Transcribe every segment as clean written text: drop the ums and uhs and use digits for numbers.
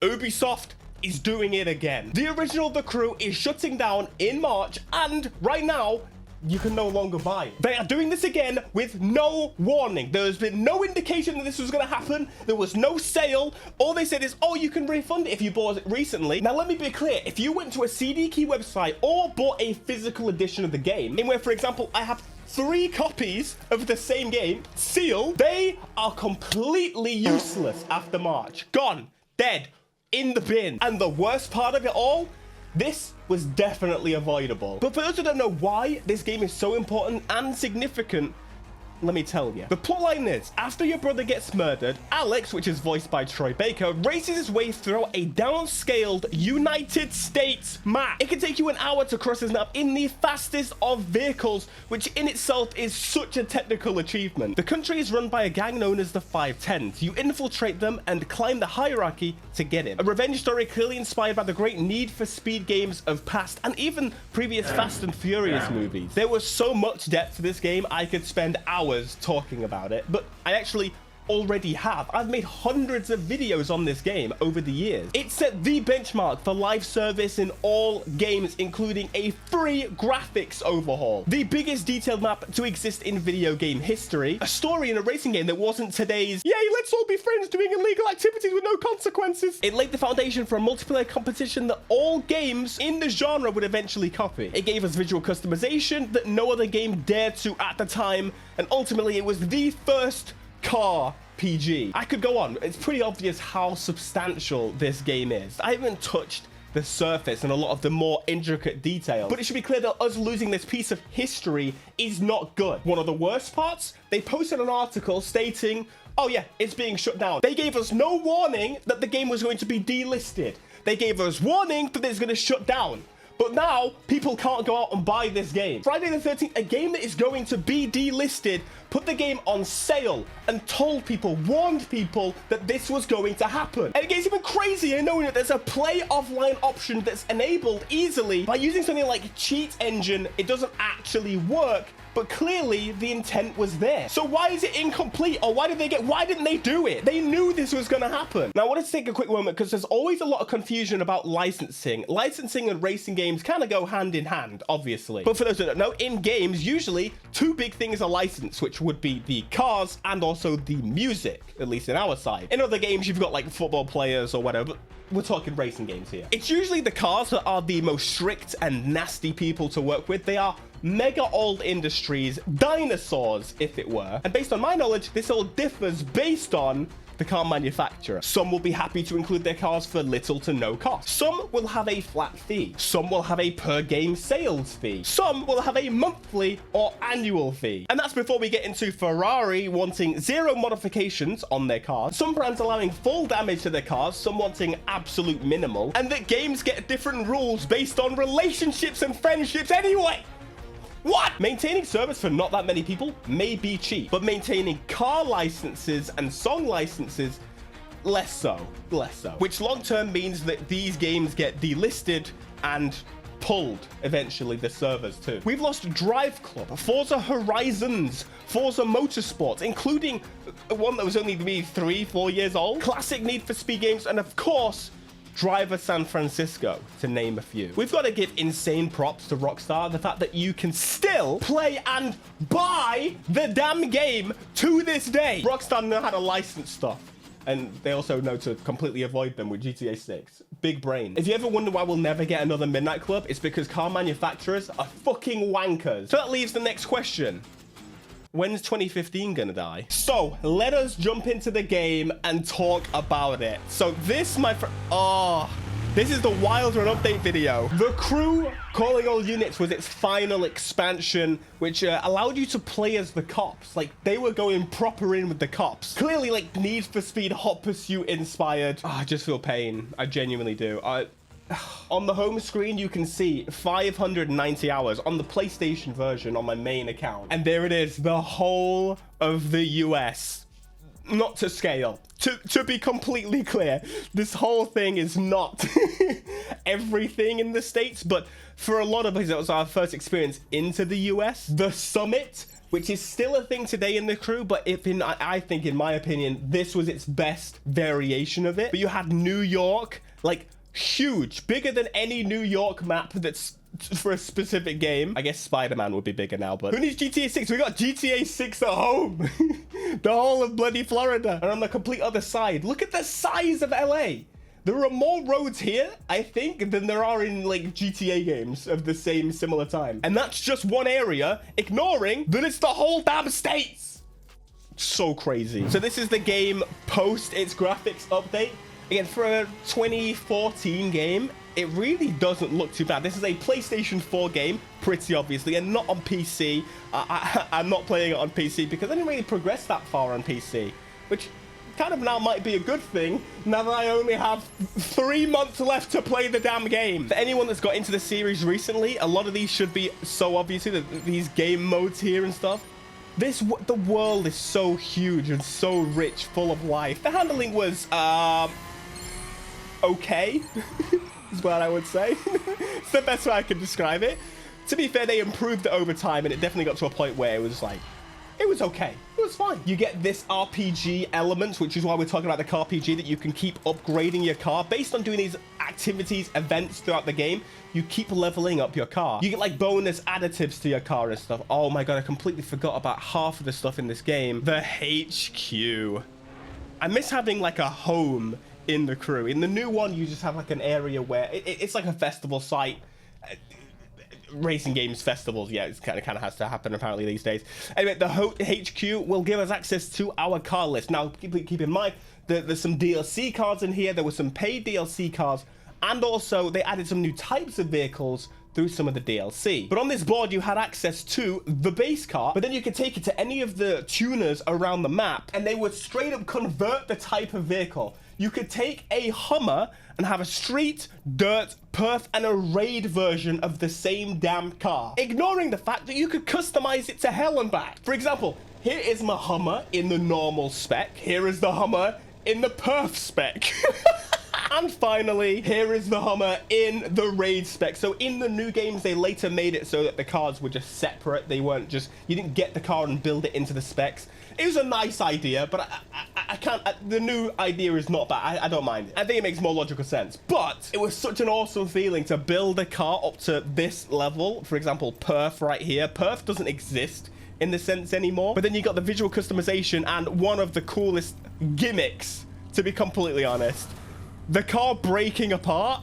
Ubisoft is doing it again. The original The Crew is shutting down in March, and right now, you can no longer buy it. They are doing this again with no warning. There's been no indication that this was going to happen. There was no sale. All they said is, oh, you can refund it if you bought it recently. Now, let me be clear. If you went to a CD Key website or bought a physical edition of the game, in where, for example, I have 3 copies of the same game, sealed, they are completely useless after March. Gone. Dead. In the bin. And the worst part of it all, this was definitely avoidable. But for those who don't know why this game is so important and significant, let me tell you. The plotline is, after your brother gets murdered, Alex, which is voiced by Troy Baker, races his way through a downscaled United States map. It can take you an hour to cross this map in the fastest of vehicles, which in itself is such a technical achievement. The country is run by a gang known as the 510s. You infiltrate them and climb the hierarchy to get in. A revenge story clearly inspired by the great Need for Speed games of past and even previous Fast and Furious movies. There was so much depth to this game, I could spend hours talking about it, but I actually already have. I've made hundreds of videos on this game over the years. It set the benchmark for live service in all games, including a free graphics overhaul, the biggest detailed map to exist in video game history, a story in a racing game that wasn't today's, yay, let's all be friends doing illegal activities with no consequences. It laid the foundation for a multiplayer competition that all games in the genre would eventually copy. It gave us visual customization that no other game dared to at the time, and ultimately it was the first car PG. I could go on. It's pretty obvious how substantial this game is. I haven't touched the surface and a lot of the more intricate details, but it should be clear that us losing this piece of history is not good. One of the worst parts, they posted an article stating, oh yeah, it's being shut down. They gave us no warning that the game was going to be delisted. They gave us warning that it's going to shut down. But now, people can't go out and buy this game. Friday the 13th, a game that is going to be delisted, put the game on sale and told people, warned people that this was going to happen. And it gets even crazier knowing that there's a play offline option that's enabled easily by using something like Cheat Engine. It doesn't actually work, but clearly the intent was there. So why is it incomplete? Or why didn't they do it? They knew this was gonna happen. Now I wanted to take a quick moment because there's always a lot of confusion about licensing. Licensing and racing games kind of go hand in hand, obviously. But for those who don't know, in games, usually 2 big things are licensed, which would be the cars and also the music, at least in our side. In other games, you've got like football players or whatever, but we're talking racing games here. It's usually the cars that are the most strict and nasty people to work with. They are mega old industries, dinosaurs, if it were. And based on my knowledge, this all differs based on the car manufacturer. Some will be happy to include their cars for little to no cost. Some will have a flat fee. Some will have a per game sales fee. Some will have a monthly or annual fee. And that's before we get into Ferrari wanting 0 modifications on their cars, some brands allowing full damage to their cars, some wanting absolute minimal, and that games get different rules based on relationships and friendships anyway. What? Maintaining service for not that many people may be cheap, but maintaining car licenses and song licenses, less so. Which long-term means that these games get delisted and pulled eventually, the servers too. We've lost Drive Club, Forza Horizons, Forza Motorsport, including one that was only maybe 3-4 years old, classic Need for Speed games, and of course, Driver San Francisco, to name a few. We've got to give insane props to Rockstar, the fact that you can still play and buy the damn game to this day. Rockstar know how to license stuff, and they also know to completely avoid them with GTA 6. Big brain. If you ever wonder why we'll never get another Midnight Club, it's because car manufacturers are fucking wankers. So that leaves the next question. When's 2015 gonna die? So let us jump into the game and talk about it. So this, my friend, this is the Wild Run update video. The Crew Calling All Units was its final expansion, which allowed you to play as the cops. Like, they were going proper in with the cops. Clearly, like, Need for Speed Hot Pursuit inspired. I just feel pain. I genuinely do. On the home screen, you can see 590 hours on the PlayStation version on my main account. And there it is, the whole of the US. Not to scale. To be completely clear, this whole thing is not everything in the States, but for a lot of us, it was our first experience into the US. The summit which is still a thing today in The Crew, but I think, in my opinion, this was its best variation of it. But you had New York, like, huge, bigger than any New York map that's for a specific game. I guess Spider-Man would be bigger now, but who needs GTA 6? We got GTA 6 at home. The whole of bloody Florida. And on the complete other side, look at the size of LA. There are more roads here, I think, than there are in, like, GTA games of the same similar time. And that's just one area, ignoring that it's the whole damn states. So crazy. So this is the game post its graphics update. Again, for a 2014 game, it really doesn't look too bad. This is a PlayStation 4 game, pretty obviously, and not on PC. I'm not playing it on PC because I didn't really progress that far on PC, which kind of now might be a good thing now that I only have 3 months left to play the damn game. For anyone that's got into the series recently, a lot of these should be so obviously these game modes here and stuff. The world is so huge and so rich, full of life. The handling was okay. Is what I would say. It's the best way I can describe it. To be fair, they improved it over time, and it definitely got to a point where it was like, it was okay. It was fine. You get this RPG element, which is why we're talking about the car RPG, that you can keep upgrading your car based on doing these activities, events throughout the game. You keep leveling up your car. You get like bonus additives to your car and stuff. Oh my God, I completely forgot about half of the stuff in this game. The HQ. I miss having like a home in The Crew. In the new one, you just have like an area where it's like a festival site. Racing games festivals, yeah, it kind of has to happen apparently these days. Anyway, the HQ will give us access to our car list. Now, keep in mind that there's some DLC cards in here. There were some paid DLC cards, and also they added some new types of vehicles through some of the DLC. But on this board, you had access to the base car, but then you could take it to any of the tuners around the map, and they would straight up convert the type of vehicle. You could take a Hummer and have a street, dirt, perf, and a raid version of the same damn car, ignoring the fact that you could customize it to hell and back. For example, here is my Hummer in the normal spec. Here is the Hummer in the perf spec. And finally, here is the Hummer in the raid spec. So in the new games, they later made it so that the cars were just separate. They weren't just, you didn't get the car and build it into the specs. It was a nice idea, but I can't, the new idea is not bad. I don't mind it. I think it makes more logical sense. But it was such an awesome feeling to build a car up to this level. For example, perf right here. Perf doesn't exist in the sense anymore. But then you got the visual customization and one of the coolest gimmicks, to be completely honest. The car breaking apart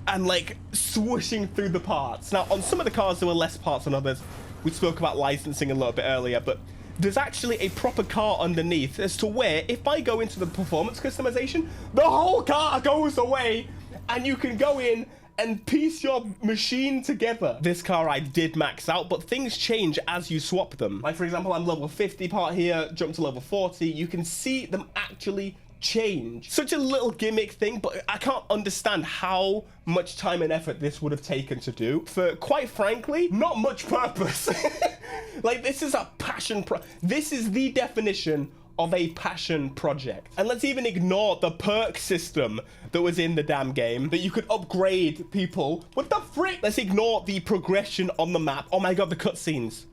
and like swooshing through the parts. Now, on some of the cars, there were less parts than others. We spoke about licensing a little bit earlier, but there's actually a proper car underneath as to where if I go into the performance customization, the whole car goes away and you can go in and piece your machine together. This car I did max out, but things change as you swap them. Like, for example, I'm level 50 part here, jump to level 40. You can see them actually change. Such a little gimmick thing, but I can't understand how much time and effort this would have taken to do for, quite frankly, not much purpose. Like, this is a passion this is the definition of a passion project. And let's even ignore the perk system that was in the damn game, that you could upgrade people. What the frick? Let's ignore the progression on the map. Oh my God, the cutscenes.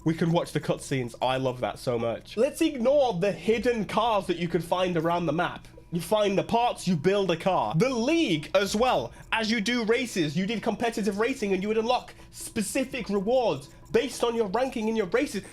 We can watch the cutscenes. Oh, I love that so much. Let's ignore the hidden cars that you could find around the map. You find the parts, you build a car. The league as well. As you do races, you did competitive racing and you would unlock specific rewards based on your ranking in your races.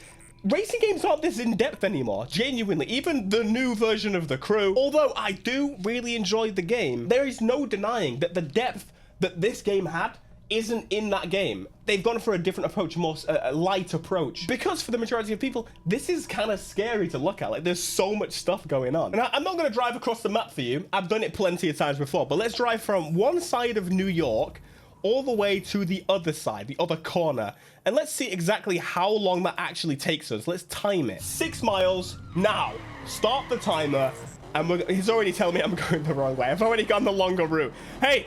Racing games aren't this in-depth anymore, genuinely. Even the new version of The Crew, although I do really enjoy the game, there is no denying that the depth that this game had isn't in that game. They've gone for a different approach, more a light approach, because for the majority of people, this is kind of scary to look at. Like, there's so much stuff going on. And I'm not going to drive across the map for you. I've done it plenty of times before, but let's drive from one side of New York all the way to the other side, the other corner, and let's see exactly how long that actually takes us. Let's time it. 6 miles now. Start the timer. And he's already telling me I'm going the wrong way. I've already gone the longer route. Hey,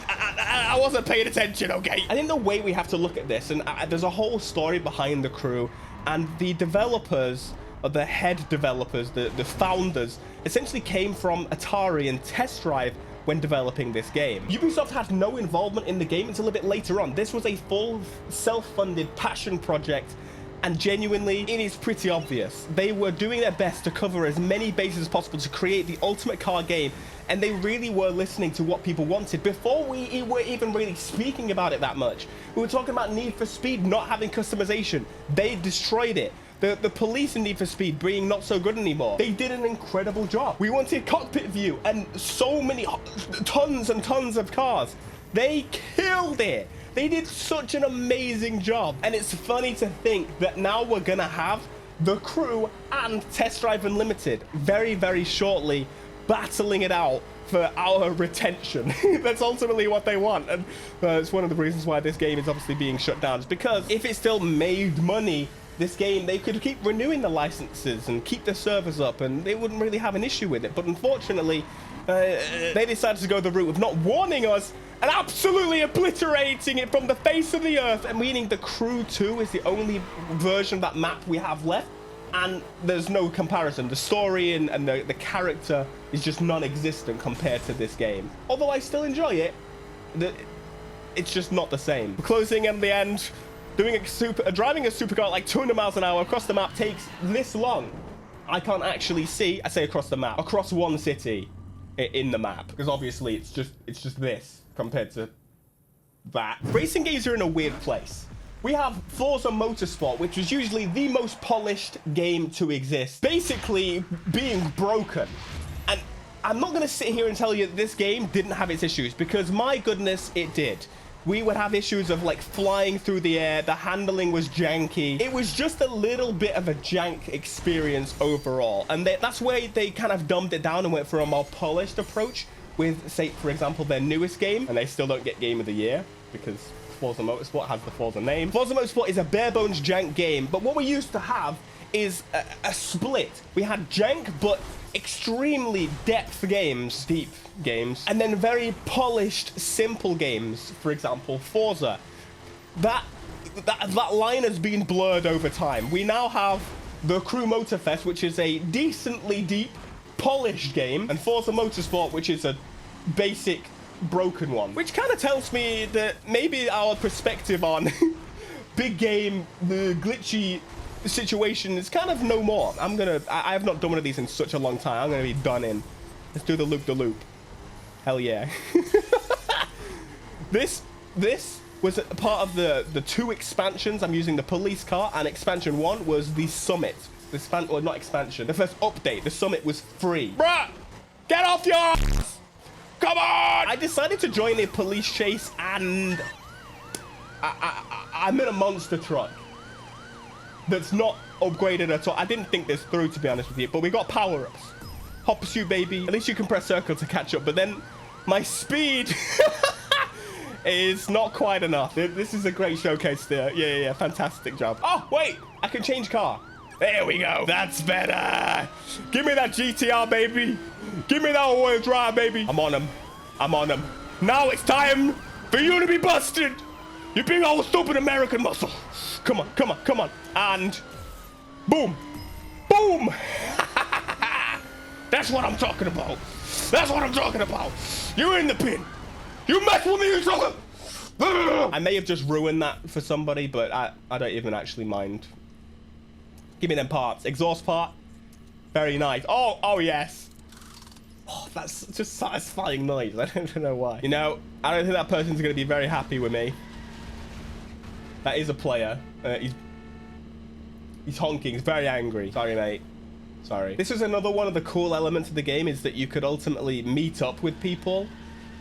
I wasn't paying attention, okay? I think the way we have to look at this, and there's a whole story behind The Crew, and the developers, or the head developers, the founders, essentially came from Atari and Test Drive when developing this game. Ubisoft had no involvement in the game until a bit later on. This was a full self-funded passion project And genuinely, it is pretty obvious. They were doing their best to cover as many bases as possible to create the ultimate car game, and they really were listening to what people wanted before we were even really speaking about it that much. We were talking about Need for Speed not having customization. They destroyed it. The police in Need for Speed being not so good anymore. They did an incredible job. We wanted cockpit view and so many, tons and tons of cars. They killed it. They did such an amazing job. And it's funny to think that now we're gonna have The Crew and Test Drive Unlimited very, very shortly battling it out for our retention. That's ultimately what they want. And it's one of the reasons why this game is obviously being shut down. It's because if it still made money, this game, they could keep renewing the licenses and keep the servers up and they wouldn't really have an issue with it. But unfortunately, they decided to go the route of not warning us and absolutely obliterating it from the face of the earth, and meaning The Crew 2 is the only version of that map we have left, and there's no comparison. The story and the character is just non-existent compared to this game. Although I still enjoy it, it's just not the same. Closing in the end, driving a supercar at like 200 miles an hour across the map takes this long. I can't actually see, I say across the map, across one city in the map, because obviously it's just this compared to that. Racing games are in a weird place. We have Forza Motorsport, which is usually the most polished game to exist, basically being broken. And I'm not going to sit here and tell you that this game didn't have its issues, because my goodness, it did. We would have issues of like flying through the air. The handling was janky. It was just a little bit of a jank experience overall. And that's where they kind of dumbed it down and went for a more polished approach with, say, for example, their newest game. And they still don't get Game of the Year because Forza Motorsport has the Forza name. Forza Motorsport is a bare bones jank game. But what we used to have is a split. We had jank, but extremely deep games, and then very polished, simple games. For example, Forza. That line has been blurred over time. We now have The Crew Motorfest, which is a decently deep, polished game, and Forza Motorsport, which is a basic, broken one. Which kind of tells me that maybe our perspective on big game, the glitchy situation is kind of no more. I have not done one of these in such a long time. I'm gonna be done in. Let's do the loop. Hell yeah. This was a part of the two expansions. I'm using the police car, and expansion 1 was the summit. Or not expansion, the first update. The summit was free. Bruh, get off your ass! Come on! I decided to join a police chase, and I'm in a monster truck that's not upgraded at all. I didn't think this through, to be honest with you, but we got power-ups. Hot pursuit, baby. At least you can press circle to catch up, but then my speed is not quite enough. This is a great showcase there. Yeah, fantastic job. Oh, wait, I can change car. There we go. That's better. Give me that GTR, baby. Give me that all-wheel drive, baby. I'm on him. Now it's time for you to be busted. You big old stupid American muscle. Come on. And boom. That's what I'm talking about. You're in the pin. You mess with me, you sucker. I may have just ruined that for somebody, but I don't even actually mind. Give me them parts. Exhaust part. Very nice. Oh yes. Oh, that's just satisfying noise. I don't know why. You know, I don't think that person's going to be very happy with me. That is a player. He's honking. He's very angry. Sorry, mate. Sorry. This is another one of the cool elements of the game, is that you could ultimately meet up with people.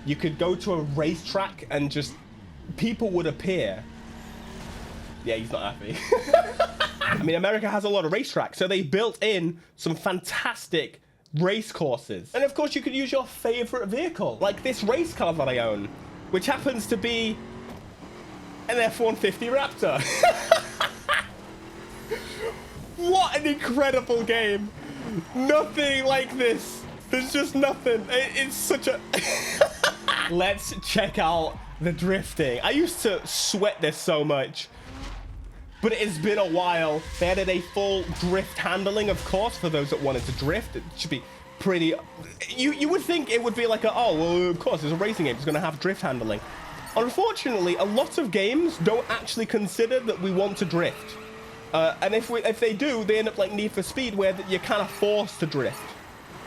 You could go to a racetrack and just people would appear. Yeah, he's not happy. I mean, America has a lot of racetracks, so they built in some fantastic race courses. And of course, you could use your favorite vehicle, like this race car that I own, which happens to be an F-150 Raptor. What an incredible game. Nothing like this. There's just nothing. It's such a... Let's check out the drifting. I used to sweat this so much, but it has been a while. They added a full drift handling, of course, for those that wanted to drift. It should be pretty... You would think it would be like oh, well, of course, there's a racing game. It's going to have drift handling. Unfortunately, a lot of games don't actually consider that we want to drift. And if they do, they end up like Need for Speed, where you're kind of forced to drift.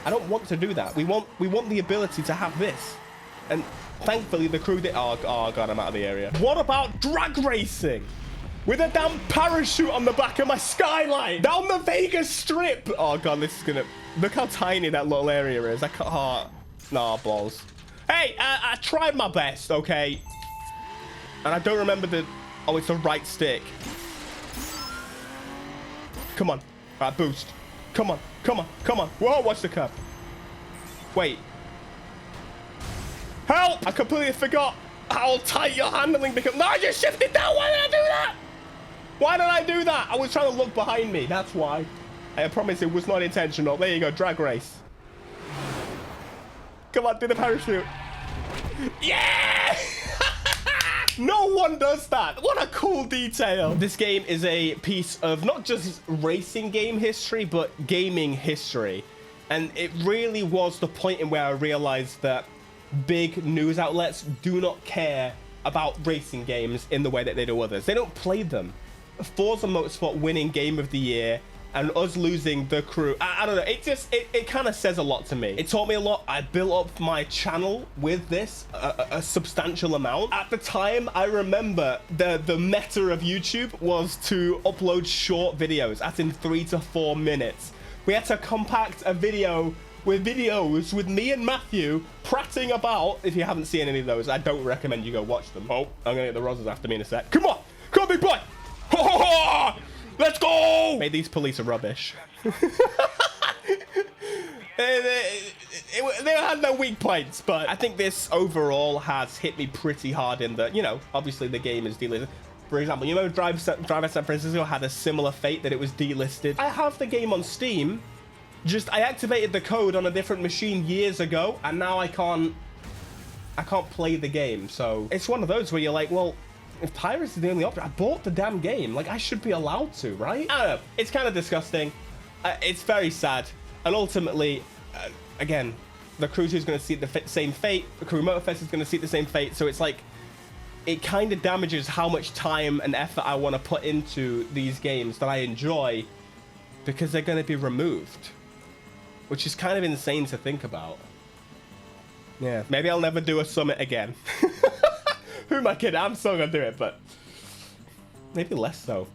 I don't want to do that. We want the ability to have this. And thankfully, the crew did. Oh God, I'm out of the area. What about drag racing? With a damn parachute on the back of my skyline down the Vegas Strip. Oh God, this is gonna... Look how tiny that little area is. I can't... Oh, nah, balls. Hey, I tried my best, okay? And I don't remember the... Oh, it's the right stick. Come on. All right, boost. Come on, come on, come on. Whoa, watch the curb. Wait. Help! I completely forgot how tight your handling becomes. No, you shifted down. Why did I do that? Why did I do that? I was trying to look behind me. That's why. I promise it was not intentional. There you go. Drag race. Come on, do the parachute. Yeah! No one does that. What a cool detail. This game is a piece of not just racing game history, but gaming history. And it really was the point in where I realized that big news outlets do not care about racing games in the way that they do others. They don't play them. Forza Motorsport winning Game of the Year and us losing the crew, I don't know, it kind of says a lot to me. It taught me a lot. I built up my channel with this a substantial amount. At the time, I remember the meta of YouTube was to upload short videos, as in 3 to 4 minutes. We had to compact a video with videos with me and Matthew prattling about. If you haven't seen any of those, I don't recommend you go watch them. Oh, I'm gonna get the Rosas after me in a sec. Come on, come on, big boy. Ho, ho, ho! Let's go! Mate, these police are rubbish. They had no weak points, but I think this overall has hit me pretty hard in that, you know, obviously the game is delisted. For example, you know, Drive San Francisco had a similar fate, that it was delisted. I have the game on Steam, just I activated the code on a different machine years ago, and now I can't play the game. So it's one of those where you're like, well, if piracy is the only option, I bought the damn game. Like, I should be allowed to, right? I don't know. It's kind of disgusting. It's very sad. And ultimately, again, the crew 2 is going to see the same fate. The crew Motorfest is going to see the same fate. So it's like, it kind of damages how much time and effort I want to put into these games that I enjoy, because they're going to be removed, which is kind of insane to think about. Yeah, maybe I'll never do a summit again. Who am I kidding? I'm still gonna do it, but maybe less so.